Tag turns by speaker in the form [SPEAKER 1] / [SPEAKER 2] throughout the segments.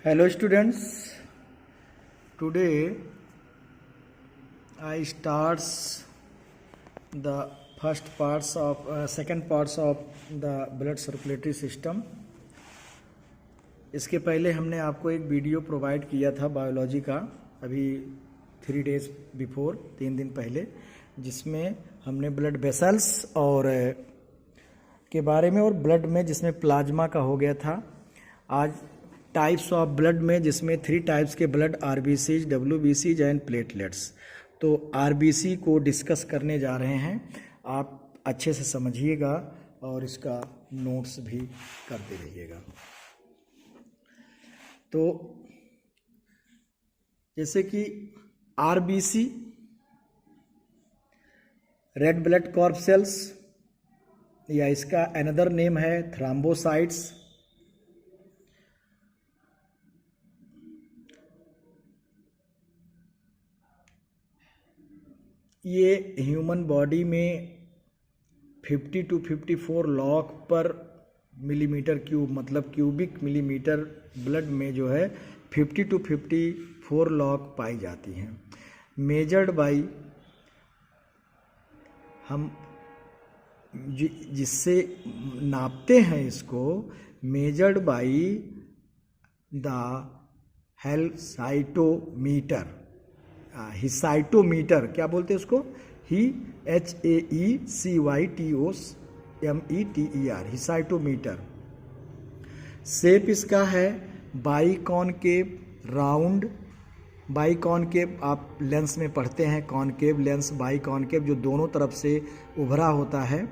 [SPEAKER 1] Hello students, today I starts the second parts of the blood circulatory system. इसके पहले हमने आपको एक वीडियो प्रोवाइड किया था बायोलॉजी का अभी 3 days बिफोर 3 दिन पहले, जिसमें हमने ब्लड वेसल्स और के बारे में और ब्लड में जिसमें प्लाज्मा का हो गया था। आज टाइप्स ऑफ ब्लड में जिसमें 3 टाइप्स के blood RBC, WBC and platelets. तो आरबीसी को डिस्कस करने जा रहे हैं, आप अच्छे से समझिएगा और इसका नोट्स भी करते रहिएगा। तो जैसे कि आरबीसी रेड ब्लड कॉर्पसेल्स, या इसका अनदर नेम है थ्रोम्बोसाइट्स। ये ह्यूमन बॉडी में 50 to 54 लाख पर मिलीमीटर क्यूब, मतलब क्यूबिक मिलीमीटर ब्लड में जो है 50 to 54 लाख पाई जाती हैं। मेजर्ड बाई, हम जिससे नापते हैं इसको, मेजर्ड बाई द हेलसाइटोमीटर। हिसाइटोमीटर क्या बोलते हैं उसको? HAECYTOMETER, हिसाइटोमीटर। शेप इसका है बाइकॉनकेव राउंड। बाइकॉनकेव आप लेंस में पढ़ते हैं, कॉनकेव लेंस, बाइकॉनकेव जो दोनों तरफ से उभरा होता है,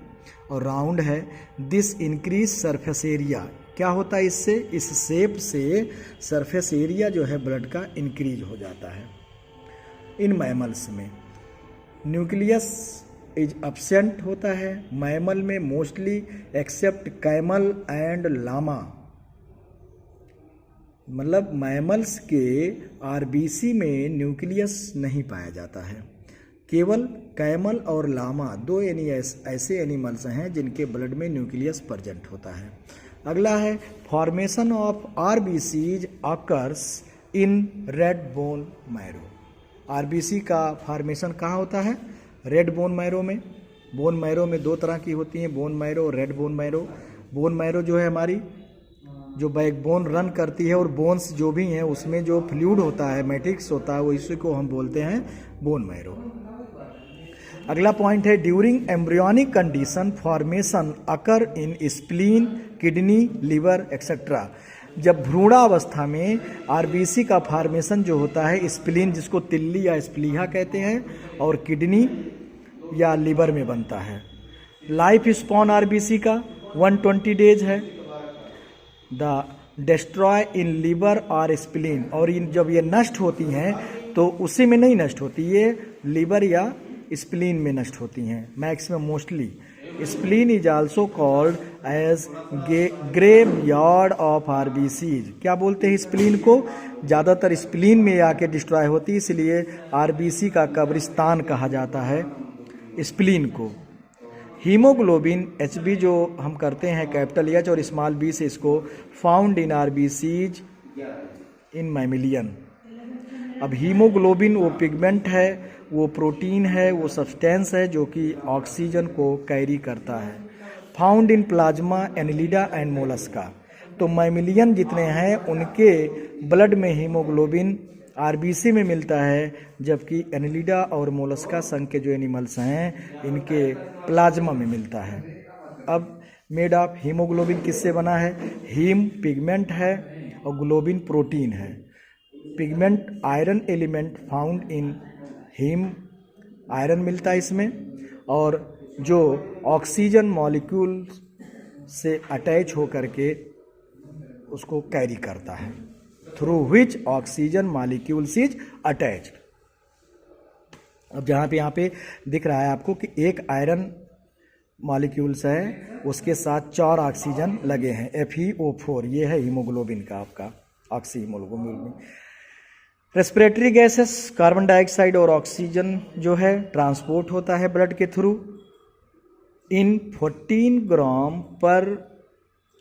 [SPEAKER 1] और राउंड है। This increase surface area. क्या होता है इससे? इस शेप से सरफेस एरिया जो है ब्लड का इंक्रीज हो जाता है। इन मैमल्स में न्यूक्लियस इज एब्सेंट होता है। मैमल में mostly except camel and llama, मतलब मैमल्स के आरबीसी में न्यूक्लियस नहीं पाया जाता है। केवल कैमल और लामा दो ऐसे एनिमल्स हैं जिनके ब्लड में न्यूक्लियस प्रेजेंट होता है। अगला है formation of RBCs occurs in red bone marrow. RBC का फॉर्मेशन कहाँ होता है? रेड बोन मैरो में। बोन मैरो में 2 तरह की होती हैं, बोन मैरो और red bone marrow. Bone marrow जो है हमारी जो बैकबोन रन करती है, और बोन्स जो भी हैं उसमें जो फ्लूइड होता है, मैट्रिक्स होता है, वो इसी को हम बोलते हैं बोन मैरो। अगला पॉइंट है ड्यूरिंग एम्ब्रियोनिक कंडीशन फॉर्मेशन अकर इन स्प्लीन, किडनी, लिवर एक्सेट्रा। जब भ्रूणावस्था में आरबीसी का फॉर्मेशन जो होता है स्प्लीन, जिसको तिल्ली या स्प्लीहा कहते हैं, और किडनी या लिवर में बनता है। लाइफ स्पॉन आरबीसी का 120 डेज है। द डिस्ट्रॉय इन लिवर और स्प्लीन, और जब ये नष्ट होती हैं तो उसी में नहीं नष्ट होती, ये लिवर या स्प्लीन में नष्ट होती हैं maximum mostly. Spleen is also called as graveyard of RBCs. क्या बोलते हैं स्प्लीन को? ज़्यादातर स्प्लीन में आके डिस्ट्रॉय होती है, इसलिए आरबीसी का कब्रिस्तान कहा जाता है स्प्लीन को। हीमोग्लोबिन एचबी जो हम करते हैं कैपिटल एच और स्मॉल बी से, इसको found in RBCs in mammalian. अब हीमोग्लोबिन वो पिगमेंट है, वो प्रोटीन है, वो सब्सटेंस है जो कि ऑक्सीजन को कैरी करता है। Found in plasma, Annelida and Mollusca. तो मैमिलियन जितने हैं उनके ब्लड में हीमोग्लोबिन आरबीसी में मिलता है, जबकि एनिलिडा और मोलस्का संघ के जो एनिमल्स हैं इनके प्लाज्मा में मिलता है। अब मेड ऑफ हीमोग्लोबिन किससे बना है? हीम पिगमेंट है और ग्लोबिन प्रोटीन है। Pigment iron element found in haem, iron मिलता है इसमें, और जो ऑक्सीजन मॉलिक्यूल से अटैच होकर के उसको कैरी करता है, through which oxygen molecules is attached. अब जहाँ पे यहाँ पे दिख रहा है आपको कि एक आयरन मॉलिक्यूल्स है, उसके साथ 4 ऑक्सीजन लगे हैं, FeO4। ये है हीमोग्लोबिन का आपका oxy haemoglobin. Respiratory gases, carbon dioxide और ऑक्सीजन जो है ट्रांसपोर्ट होता है ब्लड के थ्रू इन 14 ग्राम पर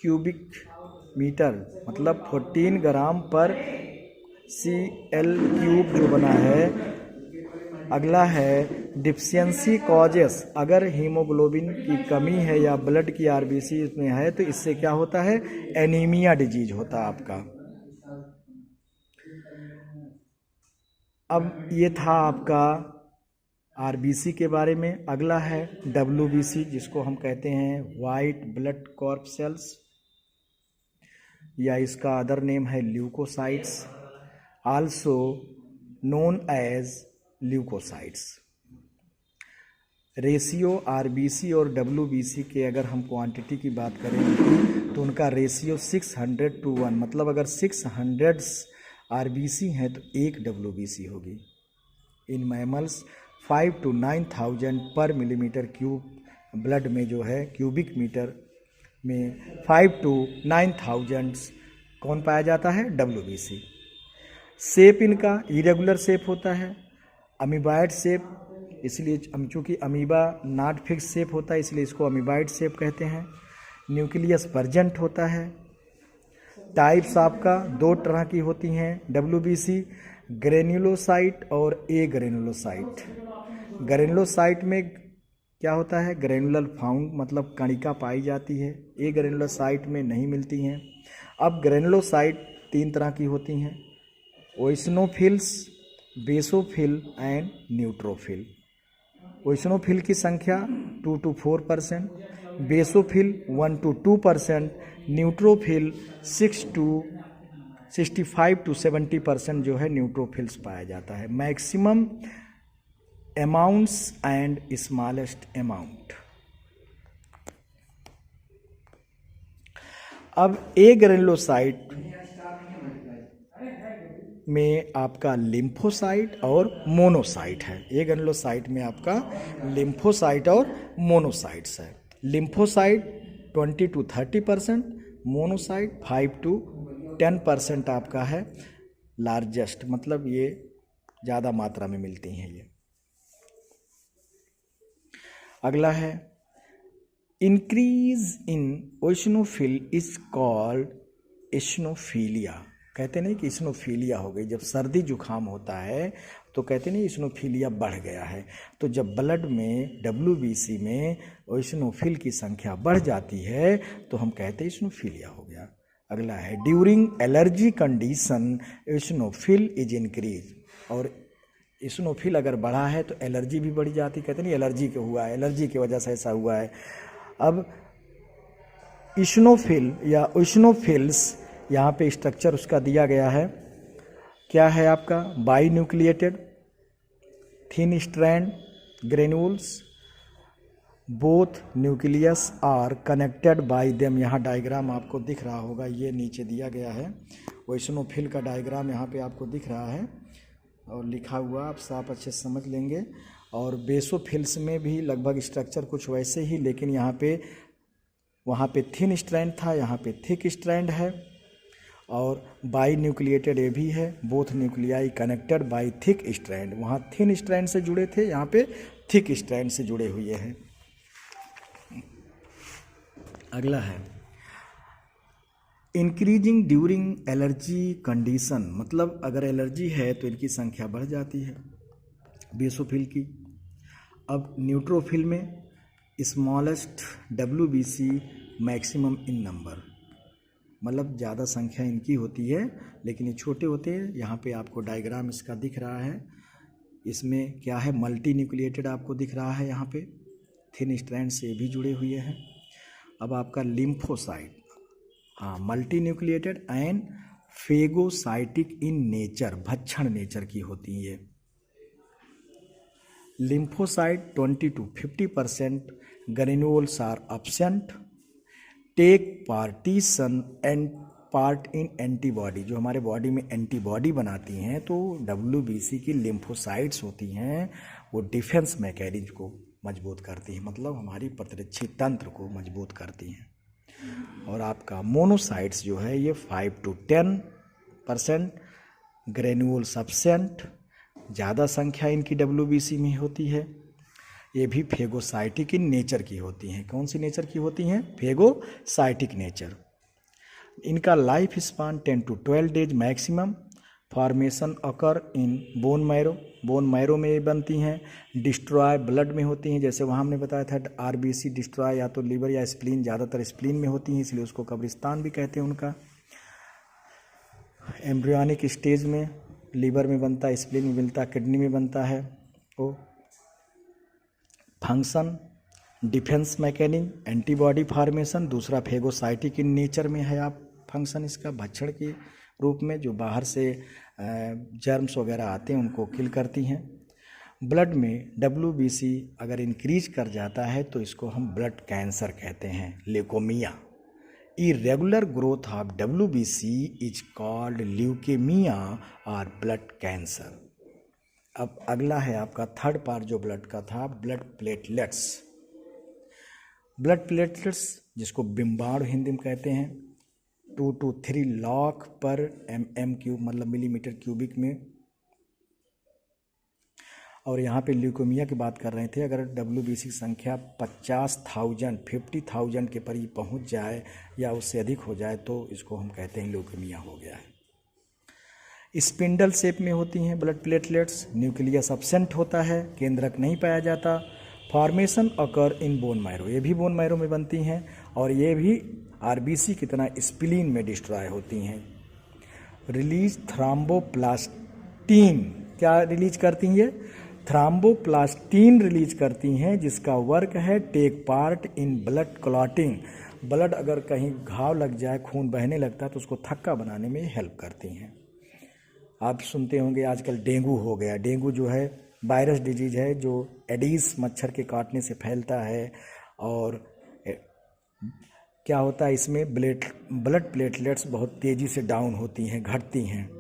[SPEAKER 1] क्यूबिक मीटर मतलब 14 ग्राम पर Cl³ जो बना है। अगला है डिफिशियंसी कॉजेस, अगर हीमोग्लोबिन की कमी है या ब्लड की आरबीसी इसमें है तो इससे क्या होता है, एनीमिया डिजीज होता है आपका। अब ये था आपका आरबीसी के बारे में। अगला है डब्ल्यूबीसी, जिसको हम कहते हैं वाइट ब्लड कॉर्पसेल्स, या इसका अदर नेम है leucocytes, also known as leucocytes. Ratio RBC और डब्ल्यूबीसी के अगर हम क्वांटिटी की बात करें तो उनका रेशियो 600:1, मतलब अगर 600 आरबीसी हैं तो 1 डब्ल्यूबीसी होगी। इन मैमल्स 5 to 9,000 पर मिलीमीटर क्यूब ब्लड में जो है, क्यूबिक मीटर में 5 to 9,000 कौन पाया जाता है, डब्ल्यूबीसी। शेप इनका इरेगुलर शेप होता है, अमीबाइड शेप, इसलिए चूँकि अमीबा नॉट फिक्स शेप होता है इसलिए इसको अमीबाइड शेप कहते हैं। न्यूक्लियस वर्जेंट होता है। टाइप्स आपका 2 तरह की होती हैं डब्ल्यूबीसी, ग्रेन्युलोसाइट और ए ग्रेन्युलोसाइट। ग्रेन्युलोसाइट में क्या होता है, ग्रेनुलर फाउंड मतलब कणिका पाई जाती है, ए ग्रेन्युलोसाइट में नहीं मिलती हैं। अब ग्रेनुलोसाइट 3 तरह की होती हैं, ओइसनोफिल्स, बेसोफिल एंड न्यूट्रोफिल। ओइसनोफिल की संख्या 2 to 4%, basophil 1 to 2%, neutrophil 65 to 70% जो है न्यूट्रोफिल्स पाया जाता है। Maximum amounts and smallest amount. अब ए ग्रेनुलोसाइट में आपका लिम्फोसाइट और मोनोसाइट है। ए ग्रेनुलोसाइट में आपका लिम्फोसाइट और मोनोसाइट्स है। लिम्फोसाइट 20 to 30%, मोनोसाइट 5 to 10% आपका है। लार्जेस्ट मतलब ये ज़्यादा मात्रा में मिलती हैं ये। अगला है इंक्रीज इन ओइसनोफिल इज कॉल्ड इस्नोफीलिया। कहते नहीं कि इस्नोफीलिया हो गई, जब सर्दी जुकाम होता है तो कहते नहीं इस्नोफीलिया बढ़ गया है। तो जब ब्लड में डब्ल्यूबीसी में इस्नोफिल की संख्या बढ़ जाती है तो हम कहते हैं इस्नोफीलिया हो गया। अगला है during allergy condition eosinophil is increase, और इस्नोफिल अगर बढ़ा है तो एलर्जी भी बढ़ जाती, कहते नहीं एलर्जी के हुआ है, एलर्जी की वजह से ऐसा हुआ है। अब इस्नोफिल या इस्नोफिल्स यहाँ पे स्ट्रक्चर उसका दिया गया है, क्या है आपका, binucleated thin strand granules, both nucleus are connected by them. यहाँ डायग्राम आपको दिख रहा होगा, ये नीचे दिया गया है इस्नोफिल का डायग्राम यहाँ पे आपको दिख रहा है और लिखा हुआ, आप साफ अच्छे से समझ लेंगे। और बेसोफिल्स में भी लगभग स्ट्रक्चर कुछ वैसे ही, लेकिन यहाँ पे वहाँ पे थिन स्ट्रैंड था, यहाँ पे थिक स्ट्रैंड है। और बाई न्यूक्लिएटेड ये भी है, both nuclei connected by thick strand, वहाँ थिन स्ट्रैंड से जुड़े थे, यहाँ पे थिक स्ट्रैंड से जुड़े हुए हैं। अगला है इंक्रीजिंग ड्यूरिंग एलर्जी कंडीशन, मतलब अगर एलर्जी है तो इनकी संख्या बढ़ जाती है बेसोफिल की। अब न्यूट्रोफिल में smallest WBC maximum in number, मतलब ज़्यादा संख्या इनकी होती है लेकिन ये छोटे होते हैं। यहाँ पे आपको डायग्राम इसका दिख रहा है, इसमें क्या है, मल्टी न्यूक्लिएटेड आपको दिख रहा है, यहाँ पे थिन स्ट्रैंड से भी जुड़े हुए हैं। अब आपका लिम्फोसाइट, हाँ, multinucleated and phagocytic in nature, भक्षण नेचर की होती है। Lymphocyte 20 to 50%, granules are absent, take partition and part in antibody, जो हमारे बॉडी में एंटीबॉडी बनाती हैं। तो डब्ल्यूबीसी की लिम्फोसाइट्स होती हैं, वो डिफेंस मैकेनिज्म को मजबूत करती हैं, मतलब हमारी प्रतिरक्षी तंत्र को मजबूत करती हैं। और आपका मोनोसाइट्स जो है ये 5 to 10%, ग्रेन्यूल्स एब्सेंट, ज़्यादा संख्या इनकी डब्ल्यूबीसी में होती है। ये भी फेगोसाइटिक इन नेचर की होती हैं। कौन सी नेचर की होती हैं, फेगोसाइटिक नेचर। इनका life span 10 to 12 days maximum. Formation occur in bone marrow में ये बनती हैं। डिस्ट्रॉय ब्लड में होती हैं, जैसे वहाँ हमने बताया था आरबीसी डिस्ट्रॉय या तो लीवर या स्प्लीन, ज़्यादातर स्प्लीन में होती हैं, इसलिए उसको कब्रिस्तान भी कहते हैं उनका। एम्ब्रियोनिक स्टेज में लीवर में बनता है, स्प्लीन में मिलता है, किडनी में बनता है। वो function defence mechanism, antibody formation. दूसरा फेगोसाइटिक इन नेचर में है आप फंक्शन इसका, भक्षण के रूप में, जो बाहर से जर्म्स वगैरह आते हैं उनको किल करती हैं। ब्लड में WBC अगर इंक्रीज कर जाता है तो इसको हम ब्लड कैंसर कहते हैं, leukaemia. Irregular growth of WBC is called leukaemia और ब्लड कैंसर। अब अगला है आपका थर्ड पार्ट जो ब्लड का था, ब्लड प्लेटलेट्स। ब्लड प्लेटलेट्स जिसको बिम्बाणु हिंदी में कहते हैं, 2 to 3 लाख पर mm³ मतलब मिलीमीटर क्यूबिक में। और यहाँ पे ल्यूकेमिया की बात कर रहे थे, अगर WBC की संख्या 50,000 के करीब पहुँच जाए या उससे अधिक हो जाए तो इसको हम कहते हैं ल्यूकेमिया हो गया है। स्पिंडल शेप में होती हैं ब्लड प्लेटलेट्स, न्यूक्लियस एब्सेंट होता है, केंद्रक नहीं पाया जाता। Formation occur in bone marrow, ये भी बोन मैरो में बनती हैं और ये भी आरबीसी की तरह स्प्लीन में डिस्ट्रॉय होती हैं। रिलीज थ्रोम्बोप्लास्टिन, क्या रिलीज करती हैं ये? थ्रोम्बोप्लास्टिन रिलीज करती हैं, जिसका वर्क है take part in blood clotting. Blood अगर कहीं घाव लग जाए, खून बहने लगता है तो उसको थक्का बनाने में हेल्प करती हैं। आप सुनते होंगे आजकल डेंगू हो गया। डेंगू जो है वायरस डिजीज है जो एडीज मच्छर के काटने से फैलता है, और क्या होता है इसमें ब्लड प्लेटलेट्स बहुत तेज़ी से डाउन होती हैं, घटती हैं,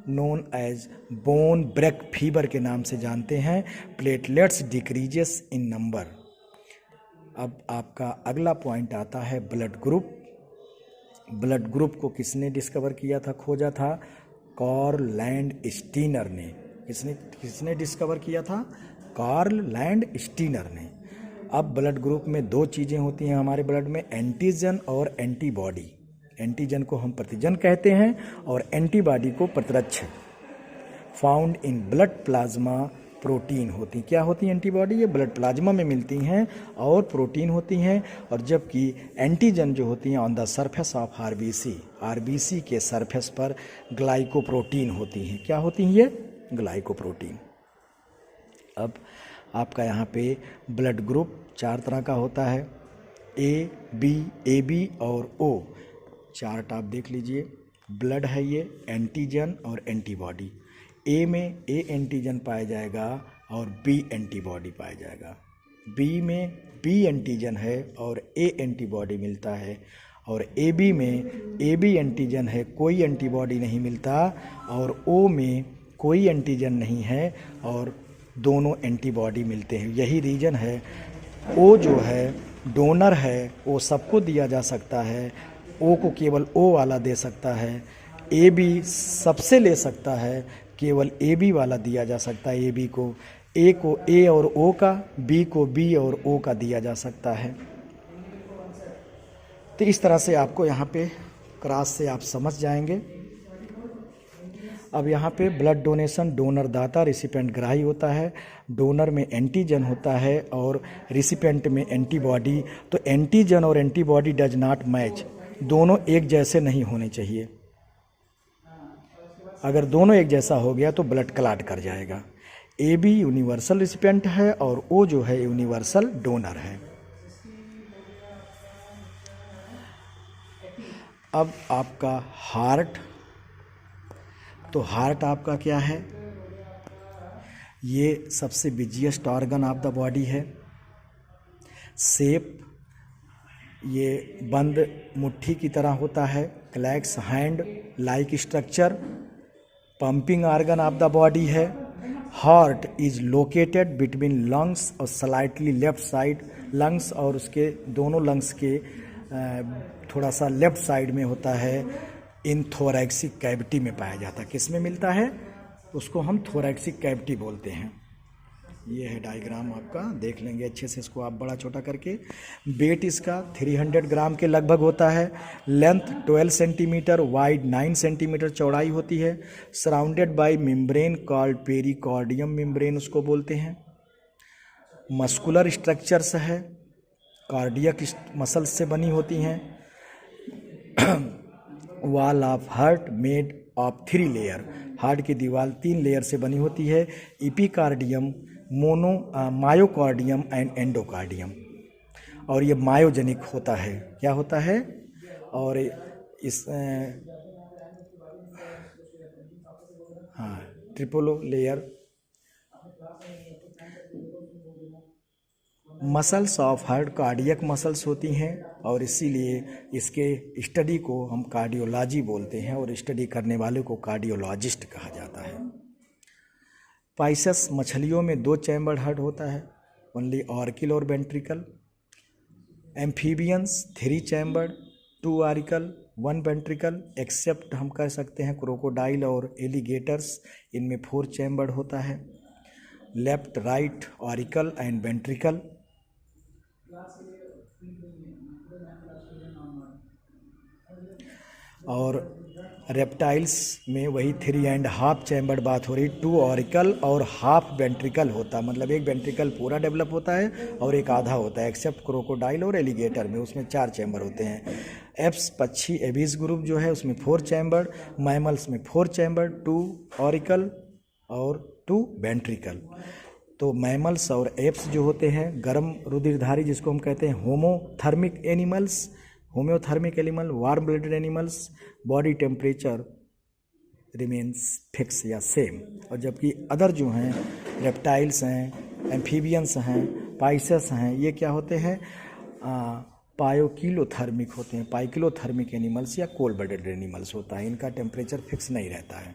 [SPEAKER 1] known as bone break fever के नाम से जानते हैं। Platelets decreases in number. अब आपका अगला पॉइंट आता है ब्लड ग्रुप। ब्लड ग्रुप को किसने डिस्कवर किया था, खोजा था? कार्ल लैंडस्टीनर ने। किसने डिस्कवर किया था? कार्ल लैंडस्टीनर ने। अब ब्लड ग्रुप में दो चीज़ें होती हैं हमारे ब्लड में, एंटीजन और एंटीबॉडी। एंटीजन को हम प्रतिजन कहते हैं और एंटीबॉडी को प्रतिरक्ष। Found in blood plasma protein होती। क्या होती हैं एंटीबॉडी? ये ब्लड प्लाज्मा में मिलती हैं और प्रोटीन होती हैं, और जबकि एंटीजन जो होती हैं on the surface of RBC के सरफेस पर ग्लाइकोप्रोटीन होती हैं। क्या होती हैं ये? ग्लाइकोप्रोटीन। अब आपका यहाँ पे ब्लड ग्रुप 4 तरह का होता है, ए बी और ओ। चार्ट आप देख लीजिए। ब्लड है ये, एंटीजन और एंटीबॉडी। ए में ए एंटीजन पाया जाएगा और बी एंटीबॉडी पाया जाएगा। बी में बी एंटीजन है और ए एंटीबॉडी मिलता है, और ए बी में ए बी एंटीजन है, कोई एंटीबॉडी नहीं मिलता, और ओ में कोई एंटीजन नहीं है और दोनों एंटीबॉडी मिलते हैं। यही रीजन है ओ जो है डोनर है, वो सबको दिया जा सकता है, ओ को केवल ओ वाला दे सकता है। ए बी सबसे ले सकता है, केवल ए बी वाला दिया जा सकता है। ए बी को ए को ए और ओ का, बी को बी और ओ का दिया जा सकता है। तो इस तरह से आपको यहाँ पे क्रॉस से आप समझ जाएंगे। अब यहाँ पे ब्लड डोनेशन, डोनर दाता, रिसिपेंट ग्राही होता है। डोनर में एंटीजन होता है और रिसिपेंट में एंटीबॉडी। तो एंटीजन और एंटीबॉडी डज नॉट मैच, दोनों एक जैसे नहीं होने चाहिए। अगर दोनों एक जैसा हो गया तो ब्लड क्लॉट कर जाएगा। ए बी यूनिवर्सल रिसिपेंट है और ओ जो है यूनिवर्सल डोनर है। अब आपका हार्ट, तो हार्ट आपका क्या है? ये सबसे busiest organ of the body है। शेप ये बंद मुट्ठी की तरह होता है। क्लैक्स hand like structure. Pumping organ of the body है। Heart is located between lungs और स्लाइटली लेफ्ट साइड। लंग्स और उसके दोनों लंग्स के थोड़ा सा लेफ्ट साइड में होता है। इन थोरैक्सिक कैविटी में पाया जाता है। किस में मिलता है? उसको हम थोरैक्सिक कैविटी बोलते हैं। ये है डायग्राम आपका, देख लेंगे अच्छे से इसको आप बड़ा छोटा करके। वेट इसका 300 ग्राम के लगभग होता है। लेंथ 12 सेंटीमीटर, वाइड 9 सेंटीमीटर चौड़ाई होती है। Surrounded by membrane called pericardium membrane उसको बोलते हैं। मस्कुलर स्ट्रक्चर्स है, कार्डियक मसल्स से बनी होती हैं। Wall of heart made of 3 layer, heart की दीवार 3 लेयर से बनी होती है। इपिकार्डियम, मायोकार्डियम एंड एंडोकार्डियम, और ये मायोजेनिक होता है। क्या होता है? और इस हाँ, triple layer. Muscles of heart cardiac muscles होती हैं, और इसीलिए इसके स्टडी को हम कार्डियोलॉजी बोलते हैं, और स्टडी करने वाले को कार्डियोलॉजिस्ट कहा जाता है। पाइसस मछलियों में 2 चैम्बर्ड हार्ट होता है, ओनली ऑर्किल और ventricle. Amphibians 3 chambered, 2 auricle 1 ventricle, except हम कह सकते हैं क्रोकोडाइल और एलिगेटर्स, इनमें 4 चैम्बर्ड होता है। Left right auricle and ventricle. और रेप्टाइल्स में वही 3.5 चैम्बर्ड बात हो रही, 2 ऑरिकल और हाफ वेंट्रिकल होता, मतलब एक वेंट्रिकल पूरा डेवलप होता है और एक आधा होता है, एक्सेप्ट क्रोकोडाइल और एलिगेटर में, उसमें 4 चैम्बर होते हैं। एप्स पक्षी एबीज ग्रुप जो है उसमें 4 चैम्बर्ड, मैमल्स में 4 चैम्बर्ड, 2 ऑरिकल और 2 वेंट्रिकल। तो मैमल्स और एप्स जो होते हैं गर्म रुधिरधारी, जिसको हम कहते हैं homothermic animals, homeothermic animal, warm blooded animals, body temperature remains fix या सेम। और जबकि अदर जो हैं रेप्टाइल्स हैं, एम्फीबियंस हैं, पाइसस हैं, ये क्या होते हैं? पायोकिलोथर्मिक होते हैं, पाइकिलोथर्मिक एनिमल्स या कोल्ड ब्लडेड एनिमल्स होता है, इनका टेम्परेचर फिक्स नहीं रहता है।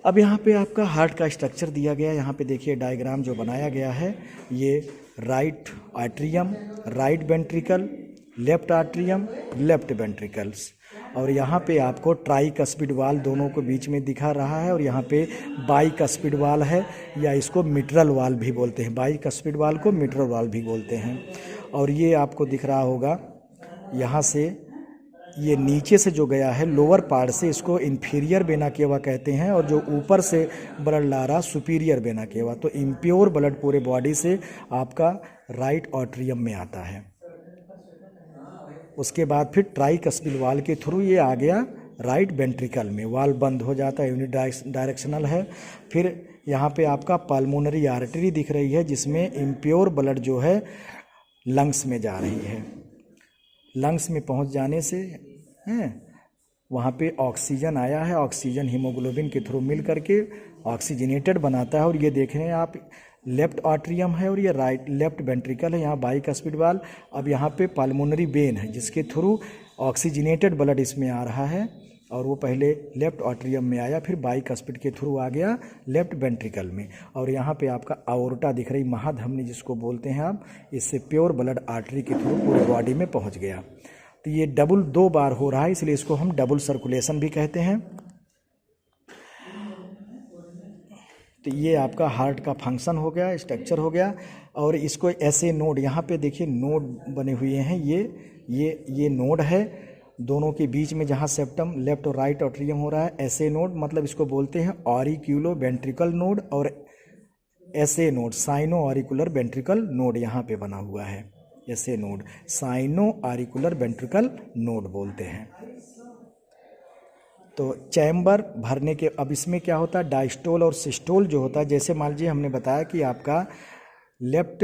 [SPEAKER 1] अब यहाँ पे आपका हार्ट का स्ट्रक्चर दिया गया है, यहाँ पे देखिए डायग्राम जो बनाया गया है, ये right atrium, right ventricle, left atrium, left ventricles, और यहाँ पे आपको ट्राइकस्पिड वाल दोनों को बीच में दिखा रहा है, और यहाँ पे बाइकस्पिड वाल है, या इसको मिट्रल वाल भी बोलते हैं, बाइकस्पिड वाल को मिट्रल वाल भी बोलते हैं। और ये आपको दिख रहा होगा यहाँ से, ये नीचे से जो गया है लोअर पार्ट से, इसको इन्फीरियर वेना केवा कहते हैं, और जो ऊपर से ब्लड ला रहा सुपीरियर वेना केवा। तो इम्प्योर ब्लड पूरे बॉडी से आपका राइट ऑर्ट्रियम में आता है। उसके बाद फिर ट्राइकस्पिड वाल के थ्रू ये आ गया राइट वेंट्रिकल में, वाल बंद हो जाता है, यूनिट डायरेक्शनल है। फिर यहाँ पे आपका पल्मोनरी आर्टरी दिख रही है, जिसमें इम्प्योर ब्लड जो है लंग्स में जा रही है। लंग्स में पहुँच जाने से वहाँ पे ऑक्सीजन आया है, ऑक्सीजन हीमोग्लोबिन के थ्रू मिल करके ऑक्सीजनेटेड बनाता है। और ये देख रहे हैं आप, लेफ्ट आर्ट्रियम है और ये राइट लेफ्ट वेंट्रिकल है, यहाँ बाइकस्पिड वाल। अब यहाँ पे पल्मोनरी वेन है जिसके थ्रू ऑक्सीजनेटेड ब्लड इसमें आ रहा है, और वो पहले लेफ्ट आर्ट्रियम में आया, फिर बाइकस्पिड के थ्रू आ गया लेफ्ट वेंट्रिकल में। और यहाँ पे आपका आओर्टा दिख रही, महाधमनी जिसको बोलते हैं आप, इससे प्योर ब्लड आर्टरी के थ्रू पूरे बॉडी में पहुँच गया। तो ये डबल 2 बार हो रहा है, इसलिए इसको हम डबल सर्कुलेशन भी कहते हैं। तो ये आपका हार्ट का फंक्शन हो गया, स्ट्रक्चर हो गया। और इसको ऐसे नोड, यहाँ पे देखिए नोड बने हुए हैं, ये नोड है दोनों के बीच में, जहाँ सेप्टम लेफ्ट और राइट आर्टरियम हो रहा है, ऐसे नोड, मतलब इसको बोलते हैं ऑरिक्यूलो वेंट्रिकल नोड, और ऐसे node sino auricular ventricle node यहाँ पे बना हुआ है, ऐसे node sino auricular ventricle node बोलते हैं। तो चैम्बर भरने के, अब इसमें क्या होता है, डायस्टोल और सिस्टोल जो होता है, जैसे मान लीजिए हमने बताया कि आपका लेफ्ट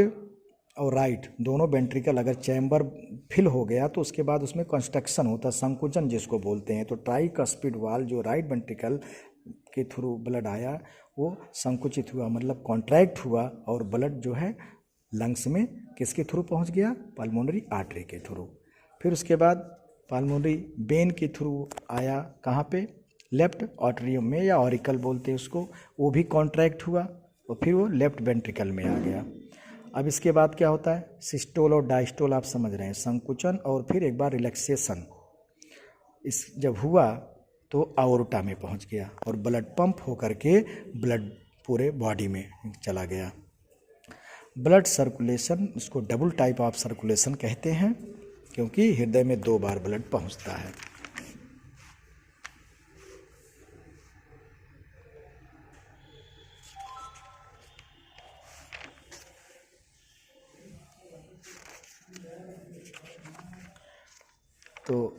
[SPEAKER 1] और राइट दोनों वेंट्रिकल अगर चैम्बर फिल हो गया तो उसके बाद उसमें कंस्ट्रक्शन होता है, संकुचन जिसको बोलते हैं। तो ट्राइकस्पिड वाल जो राइट वेंट्रिकल के थ्रू ब्लड आया वो संकुचित हुआ, मतलब कॉन्ट्रैक्ट हुआ, और ब्लड जो है लंग्स में किसके थ्रू पहुंच गया, पल्मोनरी आर्टरी के थ्रू। फिर उसके बाद पल्मोनरी वेन के थ्रू आया कहाँ पे, लेफ्ट आर्टरियम में, या ऑरिकल बोलते हैं उसको, वो भी कॉन्ट्रैक्ट हुआ, और फिर वो लेफ्ट वेंट्रिकल में आ गया। अब इसके बाद क्या होता है, सिस्टोल और डायस्टोल आप समझ रहे हैं, संकुचन और फिर एक बार रिलैक्सेशन। इस जब हुआ तो आओर्टा में पहुंच गया, और ब्लड पंप होकर के ब्लड पूरे बॉडी में चला गया। ब्लड सर्कुलेशन, इसको डबल टाइप ऑफ सर्कुलेशन कहते हैं क्योंकि हृदय में 2 बार ब्लड पहुंचता है। तो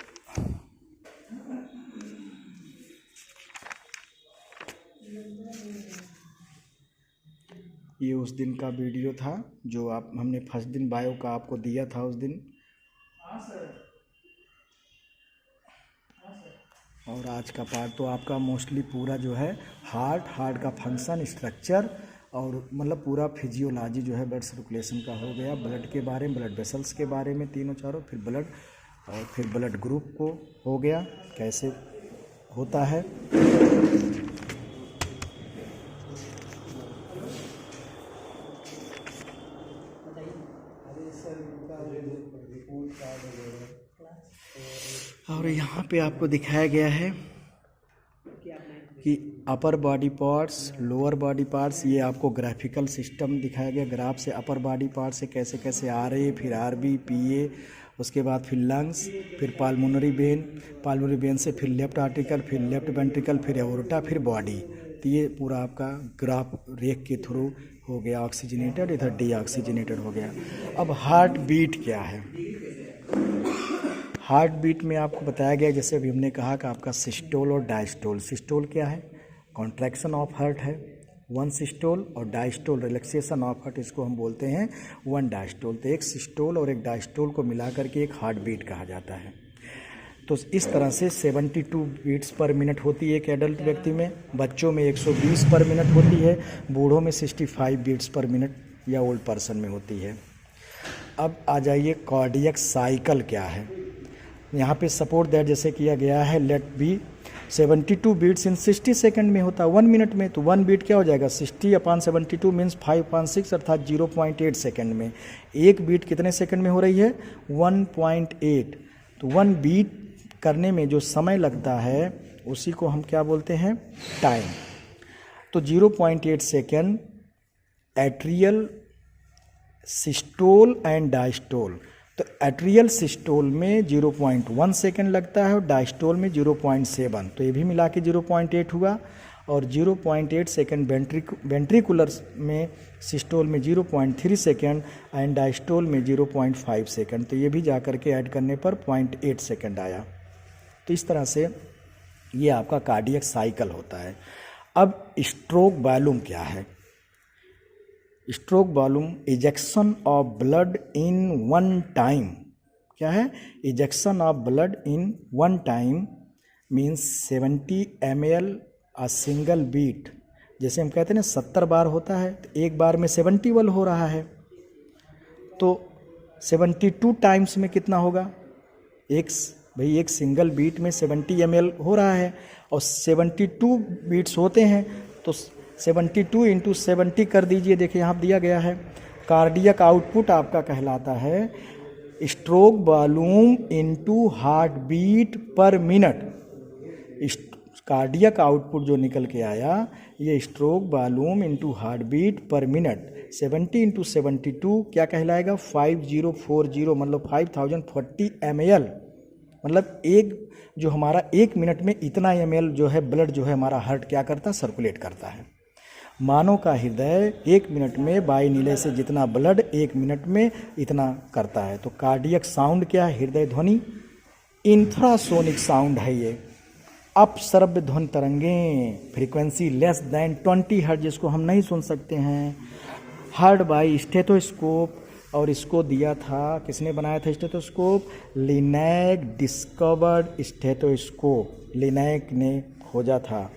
[SPEAKER 1] ये उस दिन का वीडियो था जो हमने फर्स्ट दिन बायो का आपको दिया था उस दिन। और आज का पार्ट तो आपका मोस्टली पूरा जो है हार्ट का फंक्शन, स्ट्रक्चर और मतलब पूरा फिजियोलॉजी जो है ब्लड सर्कुलेशन का हो गया। ब्लड के बारे में, ब्लड वेसल्स के बारे में तीनों चारों, फिर ब्लड और फिर ब्लड ग्रुप को हो गया कैसे होता है। और यहाँ पे आपको दिखाया गया है कि upper body parts, lower body parts, ये आपको ग्राफिकल सिस्टम दिखाया गया। ग्राफ से अपर बॉडी पार्ट से कैसे कैसे RA, फिर RB, PA, उसके बाद फिर लंग्स, फिर पाल्मोनरी वेन से फिर लेफ्ट आर्टिकल, फिर लेफ्ट वेंट्रिकल, फिर एओर्टा, फिर बॉडी। तो ये पूरा आपका ग्राफ रेख के थ्रू हो गया ऑक्सीजनेटेड, इधर डीऑक्सीजनेटेड हो गया। अब हार्ट बीट क्या है? हार्ट बीट में आपको बताया गया, जैसे अभी हमने कहा कि आपका सिस्टोल और डायस्टोल। सिस्टोल क्या है? कॉन्ट्रैक्शन ऑफ हार्ट है 1 सिस्टोल, और डायस्टोल रिलैक्सेशन ऑफ हार्ट, इसको हम बोलते हैं 1 डायस्टोल। तो एक सिस्टोल और एक डायस्टोल को मिला करके एक हार्ट बीट कहा जाता है। तो इस तरह से 72 बीट्स पर मिनट होती है एक एडल्ट व्यक्ति में, बच्चों में 120 पर मिनट होती है, बूढ़ों में 65 बीट्स पर मिनट या ओल्ड पर्सन में होती है। अब आ जाइए कार्डियक साइकिल क्या है। यहाँ पे सपोर्ट दैट जैसे किया गया है, लेट बी 72 बीट्स इन 60 सेकंड में होता है 1 मिनट में। तो 1 बीट क्या हो जाएगा? 60/72 मीन्स 5/6 अर्थात 0.8 सेकंड में। एक बीट कितने सेकंड में हो रही है? 1.8। तो 1 बीट करने में जो समय लगता है उसी को हम क्या बोलते हैं? टाइम। तो 0.8 second atrial systole and diastole. तो एट्रियल सिस्टोल में 0.1 सेकंड लगता है और डायस्टोल में 0.7। तो ये भी मिला के 0.8 हुआ। और 0.8 सेकंड वेंट्रिकुलर में, सिस्टोल में 0.3 सेकंड एंड डायस्टोल में 0.5 सेकंड। तो ये भी जा कर के ऐड करने पर 0.8 सेकंड आया। तो इस तरह से ये आपका कार्डियक साइकिल होता है। अब स्ट्रोक वॉल्यूम क्या है? Stroke volume ejection of blood in 1 time. क्या है? Ejection of blood in 1 time means 70 ml a single beat. जैसे हम कहते हैं ना 70 बार होता है, तो एक बार में 71 हो रहा है। तो 72 टाइम्स में कितना होगा? एक सिंगल बीट में 70 ml हो रहा है और 72 बीट्स होते हैं, तो 72 × 70 कर दीजिए। देखिए यहाँ दिया गया है। कार्डियक आउटपुट आपका कहलाता है stroke volume into heart beat per minute. Cardiac output जो निकल के आया ये stroke volume into heart beat per minute. 70 × 72 क्या कहलाएगा? 5040, मतलब 5040 ml। मतलब जो हमारा 1 मिनट में इतना ml जो है ब्लड जो है हमारा हार्ट क्या करता है? सर्कुलेट करता है। मानव का हृदय 1 मिनट में वायु निलय से जितना ब्लड 1 मिनट में इतना करता है। तो कार्डियक साउंड क्या है? हृदय ध्वनि इंफ्रासोनिक साउंड है ये। अपश्रव्य ध्वनि तरंगें, फ्रीक्वेंसी लेस देन 20 हर्ट्ज, जिसको हम नहीं सुन सकते हैं। हर्ड बाय स्टेथोस्कोप, और इसको दिया था, किसने बनाया था stethoscope? Linac discovered stethoscope, linac ने खोजा था।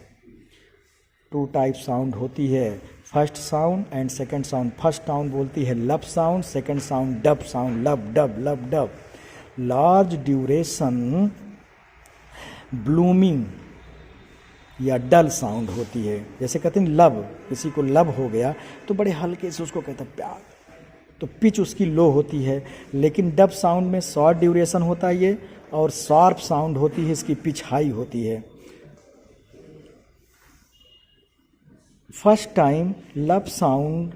[SPEAKER 1] 2 टाइप साउंड होती है, first sound and second sound. First sound बोलती है लब sound, second sound dub sound, लब डब लब डब। लार्ज ड्यूरेशन ब्लूमिंग या डल साउंड होती है। जैसे कहते हैं लब, किसी को लब हो गया तो बड़े हल्के से उसको कहते हैं प्यार, तो पिच उसकी लो होती है। लेकिन डब साउंड में शॉर्ट ड्यूरेशन होता है ये, और शार्प साउंड होती है, इसकी पिच हाई होती है। First time lub sound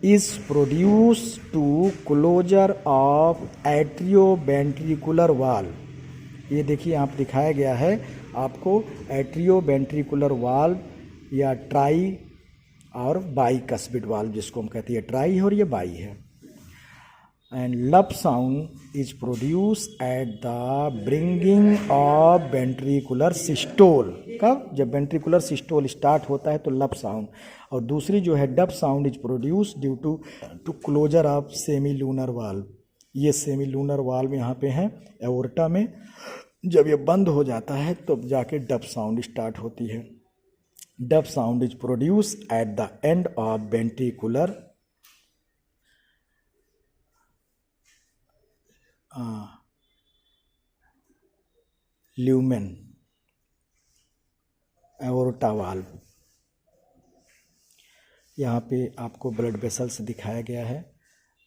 [SPEAKER 1] is produce to closure of atrioventricular valve. ये देखिए आप दिखाया गया है आपको एट्रियोवेंट्रिकुलर वाल या ट्राई और बाई कस्बिड वाल्व जिसको हम कहते हैं, ट्राई है और ये बाई है। एंड लब sound is produce at the bringing of ventricular systole. कब? जब वेंट्रिकुलर सिस्टोल स्टार्ट होता है तो लब साउंड। और दूसरी जो है dub sound is produce due to closure of semilunar valve. ये सेमी लूनर वाल्व यहाँ पे है एओर्टा में, जब ये बंद हो जाता है तब जाके डब साउंड स्टार्ट होती है। Dub sound is produce at the end of ventricular lumen aorta valve. यहाँ पे आपको ब्लड वेसल्स दिखाया गया है,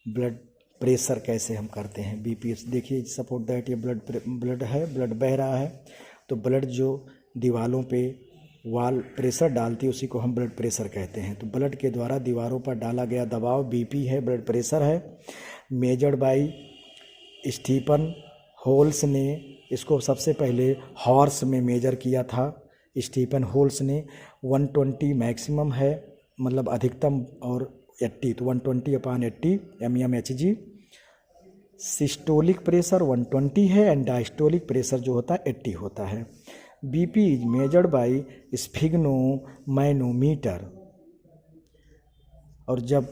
[SPEAKER 1] ब्लड प्रेशर कैसे हम करते हैं, बीपी देखिए, सपोर्ट दैट ये ब्लड है, ब्लड बह रहा है, तो ब्लड जो दीवारों पे वाल प्रेशर डालती है उसी को हम ब्लड प्रेशर कहते हैं। तो ब्लड के द्वारा दीवारों पर डाला गया दबाव बीपी है, ब्लड प्रेशर है। मेजर्ड बाई स्टीफन होल्स ने इसको सबसे पहले हॉर्स में मेजर किया था। स्टीफन होल्स ने 120 मैक्सिमम है, मतलब अधिकतम, और 80, तो 120/80 mmHg। सिस्टोलिक प्रेशर 120 है एंड डायस्टोलिक प्रेशर जो होता है 80 होता है। BP is measured by sphygmomanometer. और जब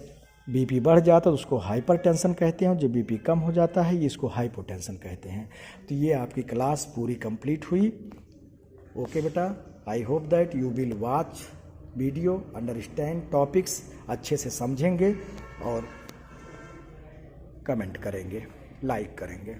[SPEAKER 1] बीपी बढ़ जाता है तो उसको हाइपरटेंशन कहते हैं, और जब बीपी कम हो जाता है ये इसको हाइपोटेंशन कहते हैं। तो ये आपकी क्लास पूरी कंप्लीट हुई। ओके बेटा, I hope that you will watch video, understand topics, अच्छे से समझेंगे और कमेंट करेंगे, लाइक करेंगे।